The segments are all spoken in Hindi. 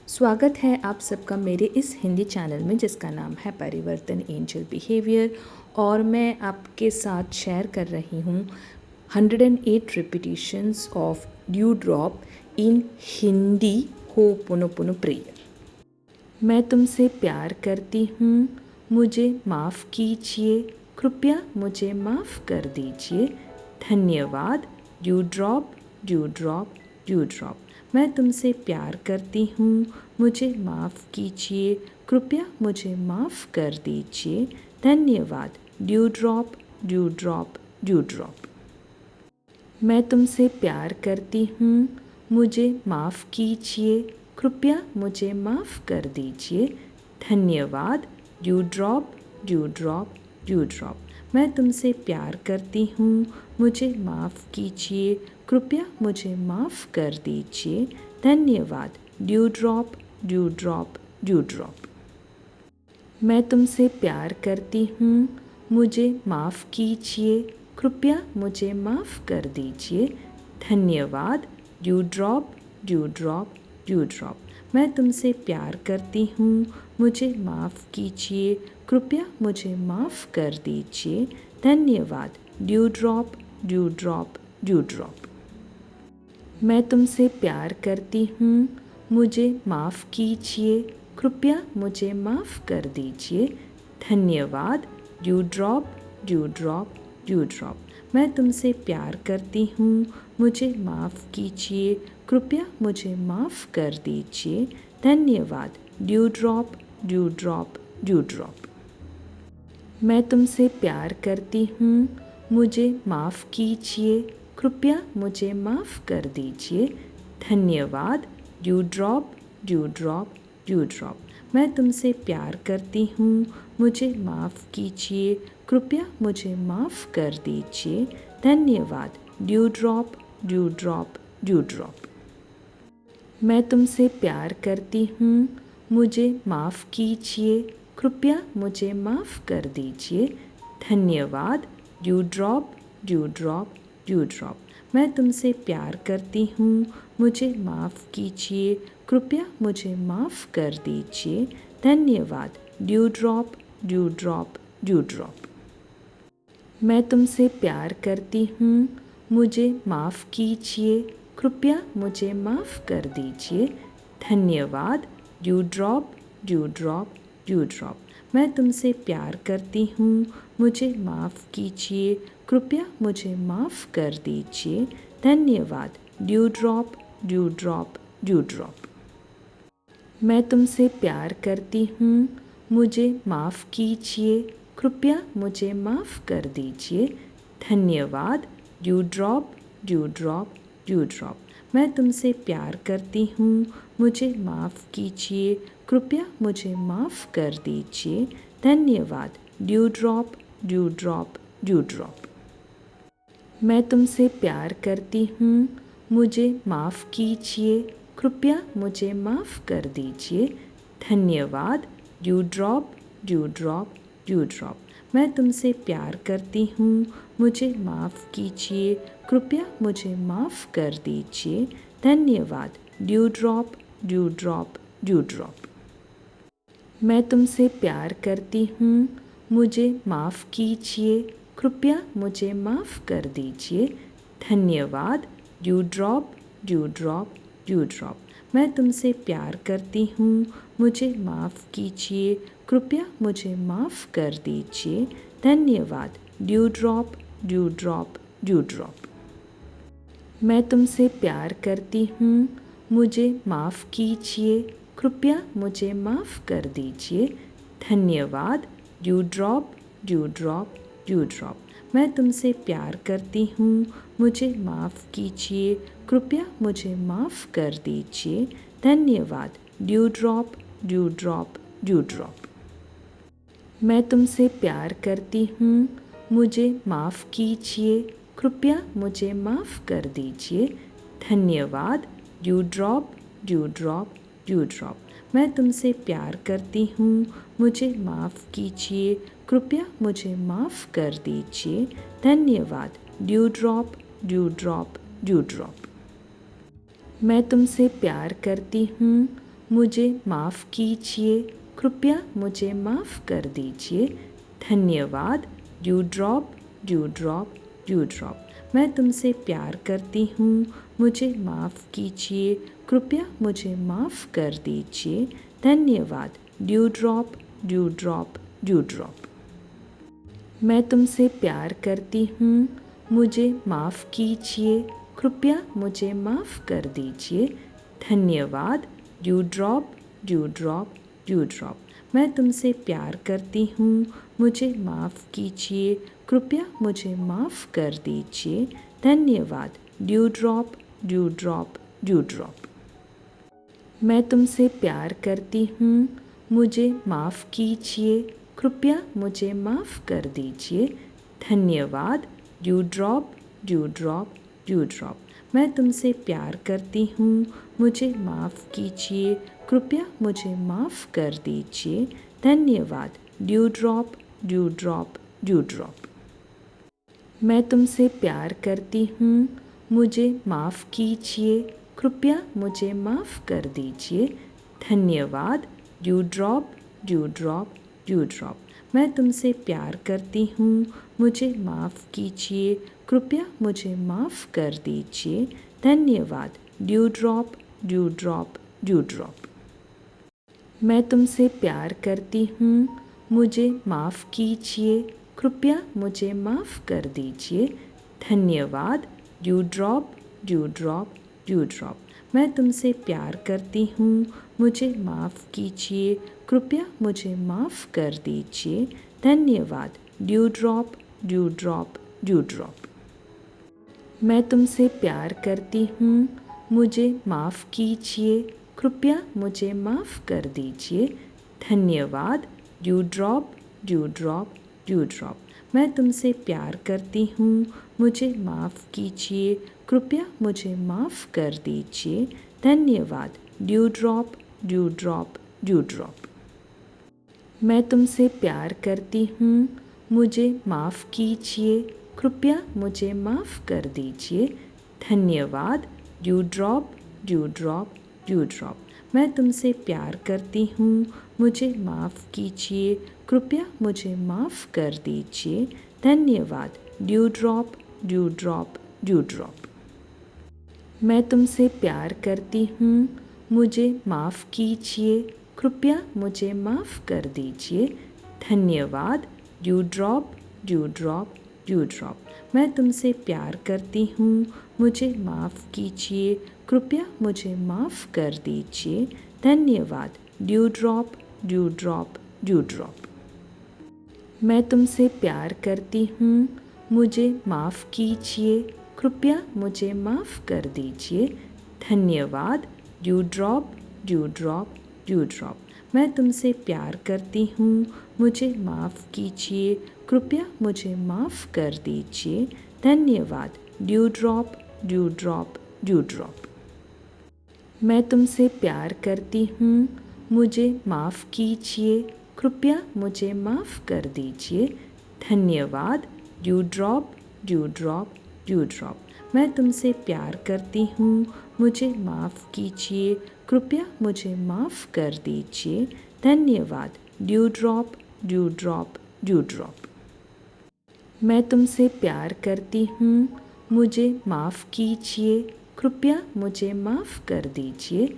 स्वागत है आप सबका मेरे इस हिंदी चैनल में जिसका नाम है परिवर्तन एंजल बिहेवियर। और मैं आपके साथ शेयर कर रही हूँ 108 repetitions of dew drop in Hindi हो पुनो पुनो प्रेयर। मैं तुमसे प्यार करती हूँ, मुझे माफ़ कीजिए, कृपया मुझे माफ़ कर दीजिए, धन्यवाद। Dew drop dew drop dew drop. मैं तुमसे प्यार करती हूँ, मुझे माफ़ कीजिए, कृपया मुझे माफ़ कर दीजिए, धन्यवाद। Dew drop dew drop dew drop. मैं तुमसे प्यार करती हूँ, मुझे माफ़ कीजिए, कृपया मुझे माफ़ कर दीजिए, धन्यवाद। Dew drop dew drop dew drop. मैं तुमसे प्यार करती हूँ, मुझे माफ़ कीजिए, कृपया मुझे माफ़ कर दीजिए, धन्यवाद। Dew drop dew drop dew drop. मैं तुमसे प्यार करती हूँ, मुझे माफ़ कीजिए, कृपया मुझे माफ़ कर दीजिए, धन्यवाद। Dew drop dew drop dew drop. मैं तुमसे प्यार करती हूँ, मुझे माफ़ कीजिए, कृपया मुझे माफ़ कर दीजिए, धन्यवाद। Dew drop dew drop dew drop. मैं तुमसे प्यार करती हूँ, मुझे माफ़ कीजिए, कृपया मुझे माफ़ कर दीजिए, धन्यवाद। Dew drop dew drop dew drop. मैं तुमसे प्यार करती हूँ, मुझे माफ़ कीजिए, कृपया मुझे माफ़ कर दीजिए, धन्यवाद। Dew drop dew drop dew drop. मैं तुमसे प्यार करती हूँ, मुझे माफ़ कीजिए, कृपया मुझे माफ़ कर दीजिए, धन्यवाद। Dew drop dew drop dew drop. मैं तुमसे प्यार करती हूँ, मुझे माफ़ कीजिए, कृपया मुझे माफ़ कर दीजिए, धन्यवाद। Dew drop dew drop dew drop. मैं तुमसे प्यार करती हूँ, मुझे माफ़ कीजिए, कृपया मुझे माफ़ कर दीजिए, धन्यवाद। Dew drop dew drop dew drop. मैं तुमसे प्यार करती हूँ, मुझे माफ़ कीजिए, कृपया मुझे माफ़ कर दीजिए, धन्यवाद। Dew drop dew drop dew drop. मैं तुमसे प्यार करती हूँ, मुझे माफ़ कीजिए, कृपया मुझे माफ़ कर दीजिए, धन्यवाद। Dew drop dew drop dew drop. मैं तुमसे प्यार करती हूँ, मुझे माफ़ कीजिए, कृपया मुझे माफ़ कर दीजिए, धन्यवाद। Dew drop dew drop dew drop. मैं तुमसे प्यार करती हूँ, मुझे माफ़ कीजिए, कृपया मुझे माफ़ कर दीजिए, धन्यवाद। Dew drop dew drop dew drop. मैं तुमसे प्यार करती हूँ, मुझे माफ़ कीजिए, कृपया मुझे माफ़ कर दीजिए, धन्यवाद। Dew drop dew drop dew drop. मैं तुमसे प्यार करती हूँ, मुझे माफ़ कीजिए, कृपया मुझे माफ़ कर दीजिए, धन्यवाद। Dew drop dew drop dew drop. मैं तुमसे प्यार करती हूँ, मुझे माफ़ कीजिए, कृपया मुझे माफ़ कर दीजिए, धन्यवाद। Dew drop dew drop dew drop. मैं तुमसे प्यार करती हूँ, मुझे माफ़ कीजिए, कृपया मुझे माफ़ कर दीजिए, धन्यवाद। Dew drop dew drop dew drop. मैं तुमसे प्यार करती हूँ, मुझे माफ़ कीजिए, कृपया मुझे माफ़ कर दीजिए, धन्यवाद। Dew drop dew drop dew drop. मैं तुमसे प्यार करती हूँ, मुझे माफ़ कीजिए, कृपया मुझे माफ़ कर दीजिए, धन्यवाद। Dew drop dew drop dew drop. मैं तुमसे प्यार करती हूँ, मुझे माफ़ कीजिए, कृपया मुझे माफ़ कर दीजिए, धन्यवाद। Dew drop dew drop dew drop. मैं तुमसे प्यार करती हूँ, मुझे माफ़ कीजिए, कृपया मुझे माफ़ कर दीजिए, धन्यवाद। Dew drop dew drop dew drop. मैं तुमसे प्यार करती हूँ, मुझे माफ़ कीजिए, कृपया मुझे माफ़ कर दीजिए, धन्यवाद। Dew drop dew drop dew drop. मैं तुमसे प्यार करती हूँ, मुझे माफ़ कीजिए, कृपया मुझे माफ़ कर दीजिए, धन्यवाद, dew drop, dew drop, dew drop. मैं तुमसे प्यार करती हूँ, मुझे माफ़ कीजिए, कृपया मुझे माफ़ कर दीजिए, धन्यवाद, dew drop, dew drop, dew drop. मैं तुमसे प्यार करती हूँ, मुझे माफ़ कीजिए, कृपया मुझे माफ़ कर दीजिए, धन्यवाद, dew drop, dew drop, dew drop. मैं तुमसे प्यार करती हूँ, मुझे माफ़ कीजिए, कृपया मुझे माफ़ कर दीजिए, धन्यवाद, dew drop, dew drop, dew drop. मैं तुमसे प्यार करती हूँ, मुझे माफ़ कीजिए, कृपया मुझे माफ़ कर दीजिए, धन्यवाद, dew drop, dew drop, dew drop. मैं तुमसे प्यार करती हूँ, मुझे माफ़ कीजिए, कृपया मुझे माफ़ कर दीजिए, धन्यवाद, dew drop, dew drop, dew drop. मैं तुमसे प्यार करती हूँ, मुझे माफ़ कीजिए, कृपया मुझे माफ़ कर दीजिए, धन्यवाद, dew drop, dew drop, dew drop. मैं तुमसे प्यार करती हूँ, मुझे माफ़ कीजिए, कृपया मुझे माफ़ कर दीजिए, धन्यवाद, dew drop, dew drop, dew drop. मैं तुमसे प्यार करती हूँ, मुझे माफ़ कीजिए, कृपया मुझे माफ़ कर दीजिए, धन्यवाद, dew drop, dew drop, dew drop. मैं तुमसे प्यार करती हूँ, मुझे माफ़ कीजिए, कृपया मुझे माफ़ कर दीजिए, धन्यवाद, dew drop, dew drop, dew drop. मैं तुमसे प्यार करती हूँ, मुझे माफ़ कीजिए, कृपया मुझे माफ़ कर दीजिए, धन्यवाद, dew drop, dew drop, dew drop. मैं तुमसे प्यार करती हूँ, मुझे माफ़ कीजिए, कृपया मुझे माफ़ कर दीजिए, धन्यवाद, dew drop, dew drop, dew drop. मैं तुमसे प्यार करती हूँ, मुझे माफ़ कीजिए, कृपया मुझे माफ़ कर दीजिए, धन्यवाद, dew drop, dew drop, dew drop. मैं तुमसे प्यार करती हूँ, मुझे माफ़ कीजिए, कृपया मुझे माफ़ कर दीजिए, धन्यवाद, dew drop, dew drop, dew drop. मैं तुमसे प्यार करती हूँ, मुझे माफ़ कीजिए, कृपया मुझे माफ़ कर दीजिए, धन्यवाद, dew drop, dew drop, dew drop. मैं तुमसे प्यार करती हूँ, मुझे माफ़ कीजिए, कृपया मुझे माफ़ कर दीजिए, धन्यवाद, dew drop, dew drop, dew drop. मैं तुमसे प्यार करती हूँ, मुझे माफ़ कीजिए, कृपया मुझे माफ़ कर दीजिए, धन्यवाद, dew drop, dew drop, dew drop. मैं तुमसे प्यार करती हूँ, मुझे माफ़ कीजिए, कृपया मुझे माफ़ कर दीजिए, धन्यवाद, dew drop, dew drop, dew drop. मैं तुमसे प्यार करती हूँ, मुझे माफ़ कीजिए, कृपया मुझे माफ़ कर दीजिए, धन्यवाद, dew drop, dew drop, dew drop. मैं तुमसे प्यार करती हूँ, मुझे माफ़ कीजिए, कृपया मुझे माफ़ कर दीजिए, धन्यवाद, dew drop, dew drop, dew drop. मैं तुमसे प्यार करती हूँ, मुझे माफ़ कीजिए, कृपया मुझे माफ़ कर दीजिए,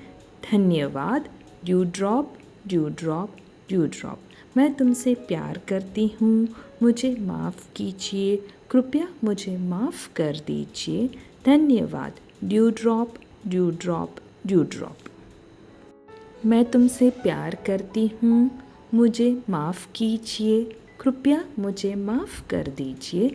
धन्यवाद, dew drop, dew drop, dew drop. मैं तुमसे प्यार करती हूँ, मुझे माफ़ कीजिए, कृपया मुझे माफ़ कर दीजिए, धन्यवाद, dew drop, dew drop, dew drop. मैं तुमसे प्यार करती हूँ, मुझे माफ़ कीजिए, कृपया मुझे माफ़ कर दीजिए,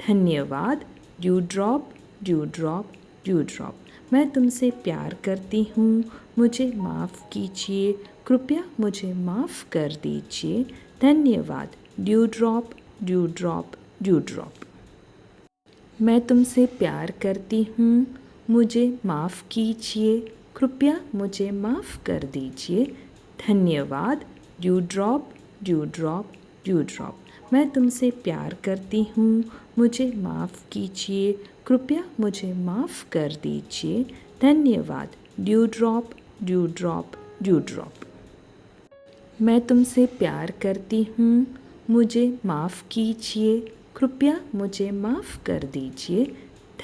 धन्यवाद, dew drop, dew drop, dew drop. मैं तुमसे प्यार करती हूँ, मुझे माफ़ कीजिए, कृपया मुझे माफ़ कर दीजिए, धन्यवाद, dew drop, dew drop, dew drop. मैं तुमसे प्यार करती हूँ, मुझे माफ़ कीजिए, कृपया मुझे माफ़ कर दीजिए, धन्यवाद, dew drop, dew drop, dew drop. मैं तुमसे प्यार करती हूँ, मुझे माफ़ कीजिए, कृपया मुझे माफ़ कर दीजिए, धन्यवाद, dew drop, dew drop, dew drop. मैं तुमसे प्यार करती हूँ, मुझे माफ़ कीजिए, कृपया मुझे माफ़ कर दीजिए,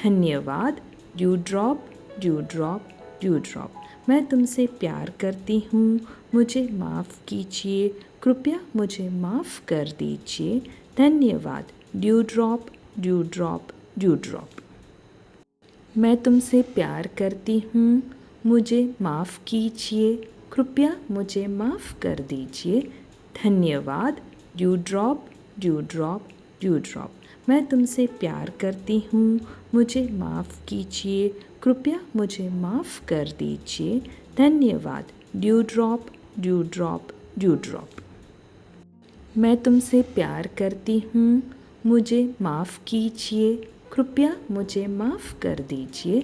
धन्यवाद, dew drop, dew drop, dew drop. मैं तुमसे प्यार करती हूँ, मुझे माफ़ कीजिए, कृपया मुझे माफ़ कर दीजिए, धन्यवाद, dew drop, dew drop, dew drop. मैं तुमसे प्यार करती हूँ, मुझे माफ़ कीजिए, कृपया मुझे माफ़ कर दीजिए, धन्यवाद, dew drop, dew drop, dew drop. मैं तुमसे प्यार करती हूँ, मुझे माफ़ कीजिए, कृपया मुझे माफ़ कर दीजिए, धन्यवाद, dew drop, dew drop, dew drop. मैं तुमसे प्यार करती हूँ, मुझे माफ़ कीजिए, कृपया मुझे माफ़ कर दीजिए,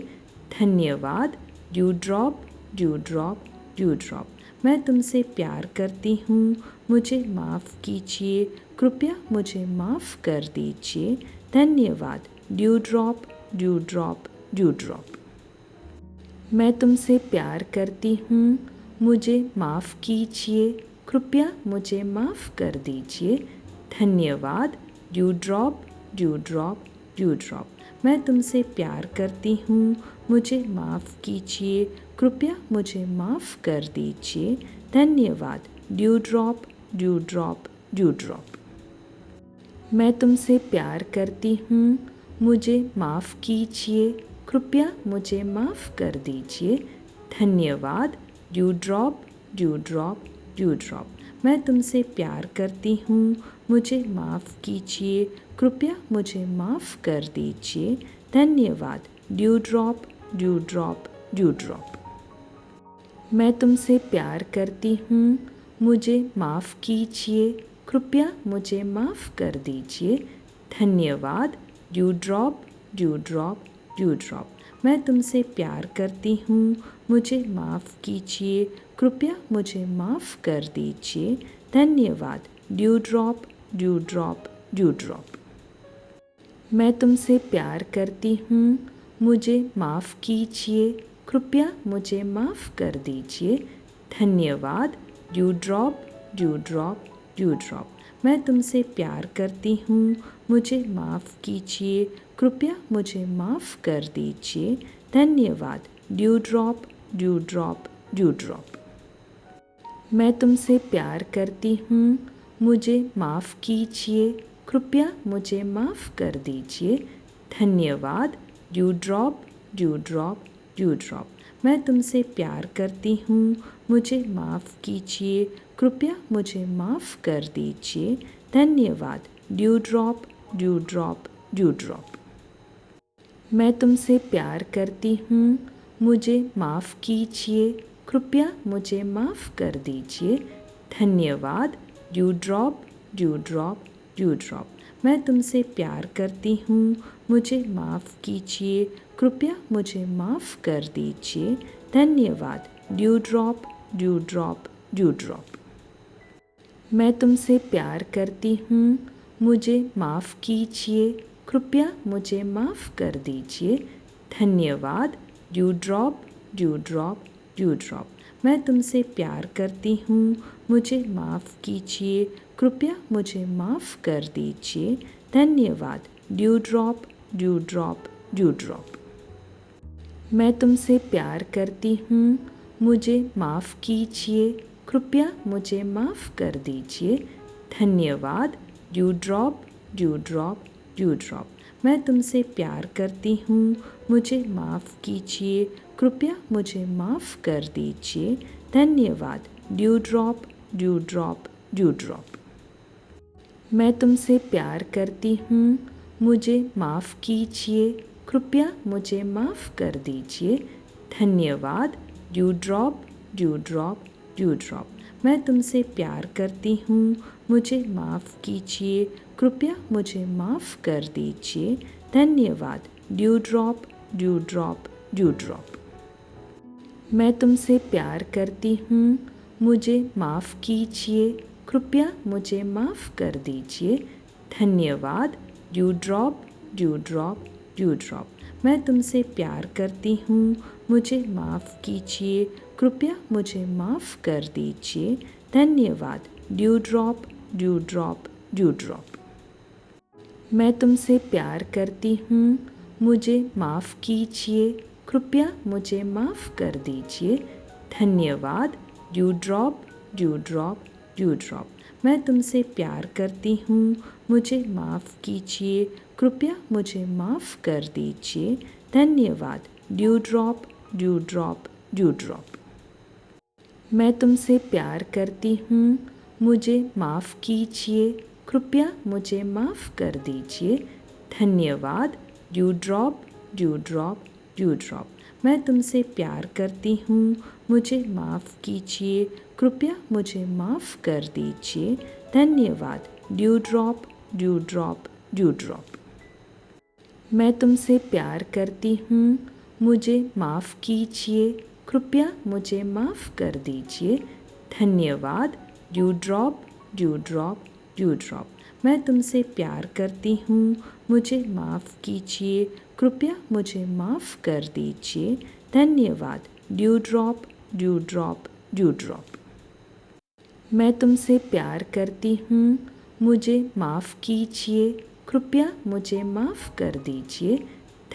धन्यवाद, dew drop, dew drop, dew drop. मैं तुमसे प्यार करती हूँ, मुझे माफ़ कीजिए, कृपया मुझे माफ़ कर दीजिए, धन्यवाद, dew drop, dew drop, dew drop. मैं तुमसे प्यार करती हूँ, मुझे माफ़ कीजिए, कृपया मुझे माफ़ कर दीजिए, धन्यवाद, dew drop, dew drop, dew drop. मैं तुमसे प्यार करती हूँ, मुझे माफ़ कीजिए, कृपया मुझे माफ़ कर दीजिए, धन्यवाद, dew drop, dew drop, dew drop. मैं तुमसे प्यार करती हूँ, मुझे माफ़ कीजिए, कृपया मुझे माफ़ कर दीजिए, धन्यवाद, dew drop, dew drop, dew drop. मैं तुमसे प्यार करती हूँ, मुझे माफ़ कीजिए, कृपया मुझे माफ़ कर दीजिए, धन्यवाद, dew drop, dew drop, dew drop. मैं तुमसे प्यार करती हूँ, मुझे माफ़ कीजिए, कृपया मुझे माफ़ कर दीजिए, धन्यवाद, dew drop, dew drop, dew drop. मैं तुमसे प्यार करती हूँ, मुझे माफ़ कीजिए, कृपया मुझे माफ़ कर दीजिए, धन्यवाद, dew drop, dew drop, dew drop. मैं तुमसे प्यार करती हूँ, मुझे माफ़ कीजिए, कृपया मुझे माफ़ कर दीजिए, धन्यवाद, dew drop, dew drop, dew drop. मैं तुमसे प्यार करती हूँ, मुझे माफ़ कीजिए, कृपया मुझे माफ़ कर दीजिए, धन्यवाद, dew drop, dew drop, dew drop. मैं तुमसे प्यार करती हूँ, मुझे माफ़ कीजिए, कृपया मुझे माफ़ कर दीजिए, धन्यवाद, dew drop, dew drop, dew drop. मैं तुमसे प्यार करती हूँ, मुझे माफ़ कीजिए, कृपया मुझे माफ़ कर दीजिए, धन्यवाद, dew drop, dew drop, dew drop. मैं तुमसे प्यार करती हूँ, मुझे माफ़ कीजिए, कृपया मुझे माफ़ कर दीजिए, धन्यवाद, dew drop, dew drop, dew drop. मैं तुमसे प्यार करती हूँ, मुझे माफ़ कीजिए, कृपया मुझे माफ़ कर दीजिए, धन्यवाद, dew drop, dew drop, dew drop. मैं तुमसे प्यार करती हूँ, मुझे माफ़ कीजिए, कृपया मुझे माफ़ कर दीजिए, धन्यवाद, dew drop, dew drop, dew drop. मैं तुमसे प्यार करती हूँ, मुझे माफ़ कीजिए, कृपया मुझे माफ़ कर दीजिए, धन्यवाद, dew drop, dew drop, dew drop. मैं तुमसे प्यार करती हूँ, मुझे माफ़ कीजिए, कृपया मुझे माफ़ कर दीजिए, धन्यवाद, dew drop, dew drop, dew drop. मैं तुमसे प्यार करती हूँ, मुझे माफ़ कीजिए, कृपया मुझे माफ़ कर दीजिए, धन्यवाद, dew drop, dew drop, dew drop. मैं तुमसे प्यार करती हूँ, मुझे माफ़ कीजिए, कृपया मुझे माफ़ कर दीजिए, धन्यवाद, dew drop, dew drop, dew drop. मैं तुमसे प्यार करती हूँ, मुझे माफ़ कीजिए, कृपया मुझे माफ़ कर दीजिए, धन्यवाद, dew drop, dew drop, dew drop. मैं तुमसे प्यार करती हूँ, मुझे माफ़ कीजिए, कृपया मुझे माफ़ कर दीजिए, धन्यवाद, dew drop, dew drop, dew drop. मैं तुमसे प्यार करती हूँ, मुझे माफ़ कीजिए, कृपया मुझे माफ़ कर दीजिए, धन्यवाद। Dew drop, dew drop, dew drop. मैं तुमसे प्यार करती हूँ, मुझे माफ़ कीजिए, कृपया मुझे माफ़ कर दीजिए, धन्यवाद। Dew drop, dew drop, dew drop. मैं तुमसे प्यार करती हूँ, मुझे माफ़ कीजिए, कृपया मुझे माफ़ कर दीजिए, धन्यवाद। Dew drop, dew drop, dew drop. मैं तुमसे प्यार करती हूँ, मुझे माफ़ कीजिए, कृपया मुझे माफ़ कर दीजिए, धन्यवाद। Dew drop, dew drop, dew drop. मैं तुमसे प्यार करती हूँ, मुझे माफ़ कीजिए, कृपया मुझे माफ़ कर दीजिए, धन्यवाद। Dew drop, dew drop, dew drop. मैं तुमसे प्यार करती हूँ, मुझे माफ़ कीजिए, कृपया मुझे माफ़ कर दीजिए, धन्यवाद। Dew drop, dew drop, dew drop. मैं तुमसे प्यार करती हूँ, मुझे माफ़ कीजिए, कृपया मुझे माफ़ कर दीजिए, धन्यवाद। Dew drop, dew drop, dew drop. मैं तुमसे प्यार करती हूँ, मुझे माफ़ कीजिए, कृपया मुझे माफ़ कर दीजिए,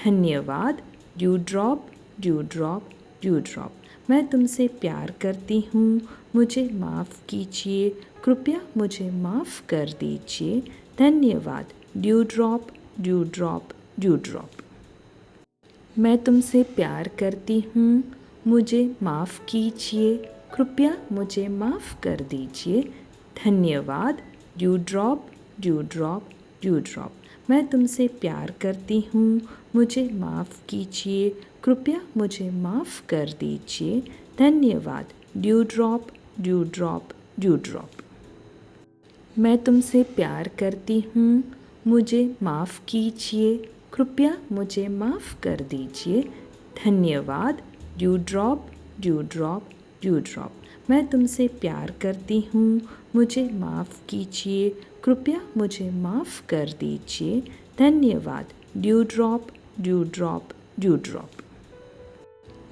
धन्यवाद। Dew drop, dew drop, dew drop. मैं तुमसे प्यार करती हूँ, मुझे माफ़ कीजिए, कृपया मुझे माफ़ कर दीजिए, धन्यवाद। Dew drop, dew drop, dew drop. मैं तुमसे प्यार करती हूँ, मुझे माफ़ कीजिए, कृपया मुझे माफ़ कर दीजिए, धन्यवाद। Dew drop, dew drop, dew drop. मैं तुमसे प्यार करती हूँ, मुझे माफ़ कीजिए, कृपया मुझे माफ़ कर दीजिए, धन्यवाद। Dew drop, dew drop, dew drop. मैं तुमसे प्यार करती हूँ, मुझे माफ़ कीजिए, कृपया मुझे माफ़ कर दीजिए, धन्यवाद। Dew drop, dew drop, dew drop. मैं तुमसे प्यार करती हूँ, मुझे माफ़ कीजिए, कृपया मुझे माफ़ कर दीजिए, धन्यवाद। Dew drop, dew drop, dew drop.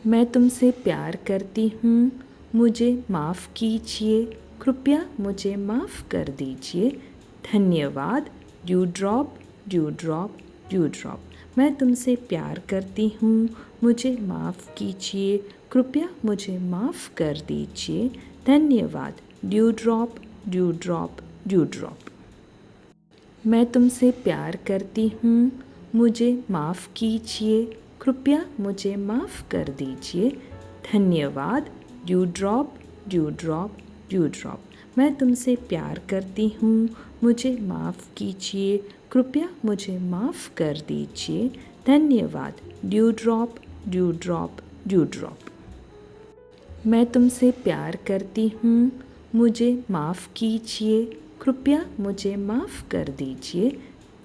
मैं तुमसे प्यार करती हूँ, मुझे माफ़ कीजिए, कृपया मुझे माफ़ कर दीजिए, धन्यवाद। Dew drop, dew drop, dew drop. मैं तुमसे प्यार करती हूँ, मुझे माफ़ कीजिए, कृपया मुझे माफ़ कर दीजिए, धन्यवाद। Dew drop, dew drop, dew drop. मैं तुमसे प्यार करती हूँ, मुझे माफ़ कीजिए, कृपया मुझे माफ़ कर दीजिए, धन्यवाद। Dew drop, dew drop, dew drop. मैं तुमसे प्यार करती हूँ, मुझे माफ़ कीजिए, कृपया मुझे माफ़ कर दीजिए, धन्यवाद। Dew drop, dew drop, dew drop. मैं तुमसे प्यार करती हूँ, मुझे माफ़ कीजिए, कृपया मुझे माफ़ कर दीजिए,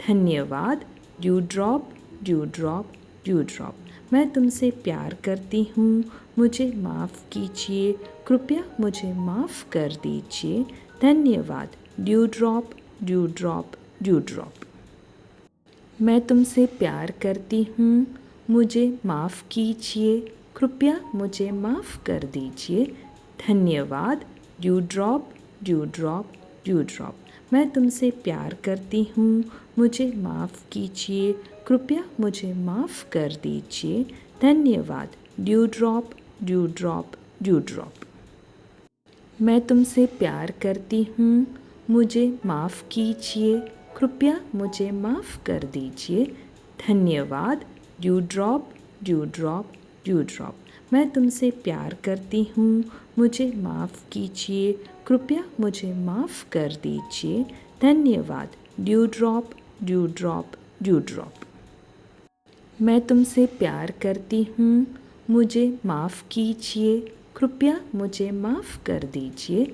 धन्यवाद। Dew drop, dew drop, dew drop. मैं तुमसे प्यार करती हूँ, मुझे माफ़ कीजिए, कृपया मुझे माफ़ कर दीजिए, धन्यवाद। Dew drop, dew drop, dew drop. मैं तुमसे प्यार करती हूँ, मुझे माफ़ कीजिए, कृपया मुझे माफ़ कर दीजिए, धन्यवाद। Dew drop, dew drop, dew drop. मैं तुमसे प्यार करती हूँ, मुझे माफ़ कीजिए, कृपया मुझे माफ़ कर दीजिए, धन्यवाद। Dew drop, dew drop, dew drop. मैं तुमसे प्यार करती हूँ, मुझे माफ़ कीजिए, कृपया मुझे माफ़ कर दीजिए, धन्यवाद। Dew drop, dew drop, dew drop. मैं तुमसे प्यार करती हूँ, मुझे माफ़ कीजिए, कृपया मुझे माफ़ कर दीजिए, धन्यवाद। Dew drop, dew drop, dew drop. मैं तुमसे प्यार करती हूँ, मुझे माफ़ कीजिए, कृपया मुझे माफ़ कर दीजिए,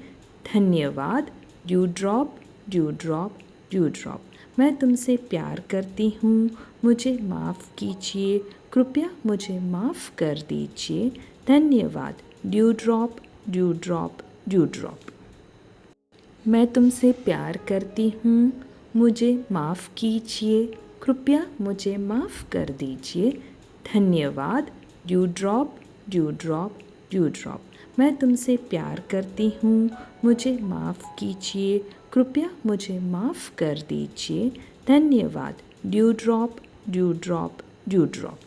धन्यवाद। Dew drop, dew drop, dew drop. मैं तुमसे प्यार करती हूँ, मुझे माफ़ कीजिए, कृपया मुझे माफ़ कर दीजिए, धन्यवाद। Dew drop, dew drop, dew drop. मैं तुमसे प्यार करती हूँ, मुझे माफ़ कीजिए, कृपया मुझे माफ़ कर दीजिए, धन्यवाद। Dew drop, dew drop, dew drop. मैं तुमसे प्यार करती हूँ, मुझे माफ़ कीजिए, कृपया मुझे माफ़ कर दीजिए, धन्यवाद। Dew drop, dew drop, dew drop.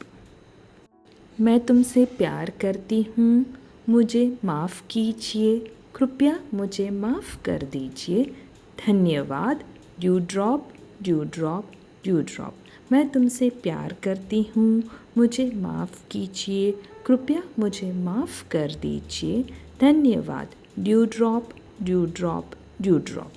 मैं तुमसे प्यार करती हूँ, मुझे माफ़ कीजिए, कृपया मुझे माफ़ कर दीजिए, धन्यवाद। Dew drop, dew drop, dew drop. मैं तुमसे प्यार करती हूँ, मुझे माफ़ कीजिए, कृपया मुझे माफ़ कर दीजिए, धन्यवाद। Dew drop, dew drop, dew drop.